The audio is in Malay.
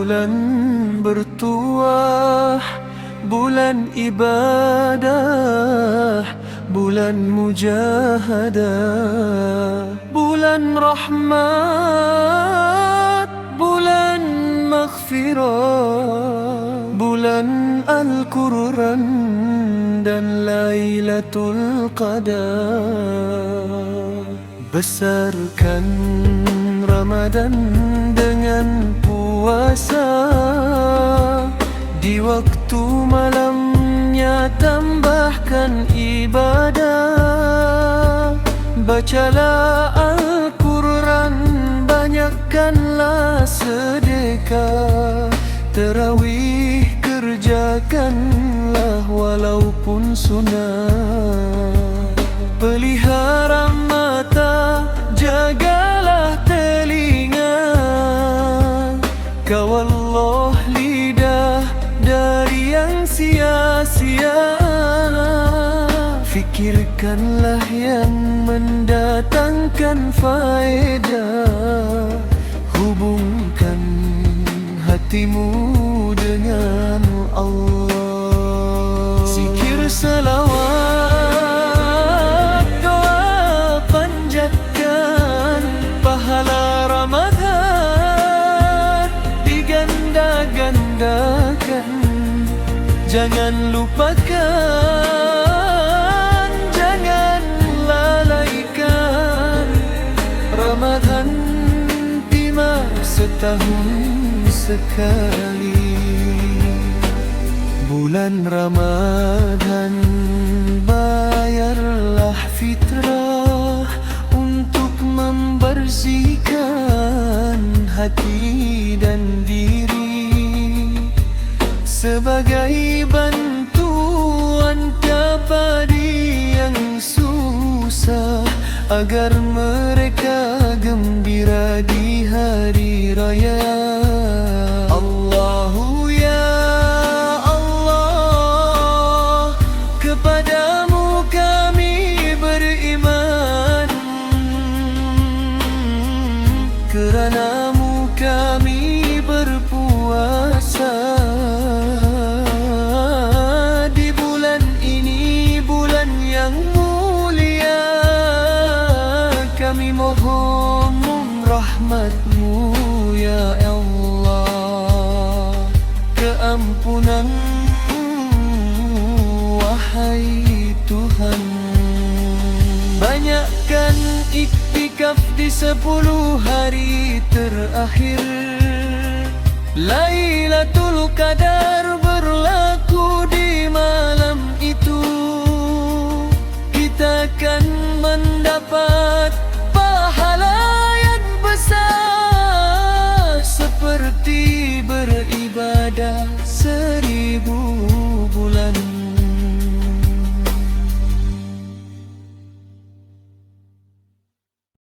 bulan bertuah, bulan ibadah, bulan mujahadah, bulan rahmat, bulan maghfirah, bulan Al-Quran dan Lailatul Qadar. Besarkan Ramadan dengan puasa, di waktu malamnya tambahkan ibadah. Bacalah Al-Quran, banyakkanlah sedekah. Tarawih kerjakanlah walaupun sunnah. Pelihara mata, jagalah telinga, kawallah lidah dari yang sia-sia. Fikirkanlah yang mendatangkan faedah. Hubungkan hatimu dengan Allah. Zikir salawat, doa panjatkan, pahala Ramadan diganda-gandakan. Jangan lupakan, jangan lalaikan. Ramadan tiba setahun sekali. Bulan Ramadan, bayarlah fitrah untuk membersihkan hati dan diri, sebagai bantuan kepada yang susah, agar mereka gembira di hari raya. Allahu ya Allah, kepadamu kami beriman, keranamu kami berpuasa. Di bulan ini, bulan yang mulia, kami mohon rahmat-Mu ya Allah, keampunan-Mu wahai Tuhan. Banyakkan iktikaf di 10 hari terakhir. Lailatul Qadar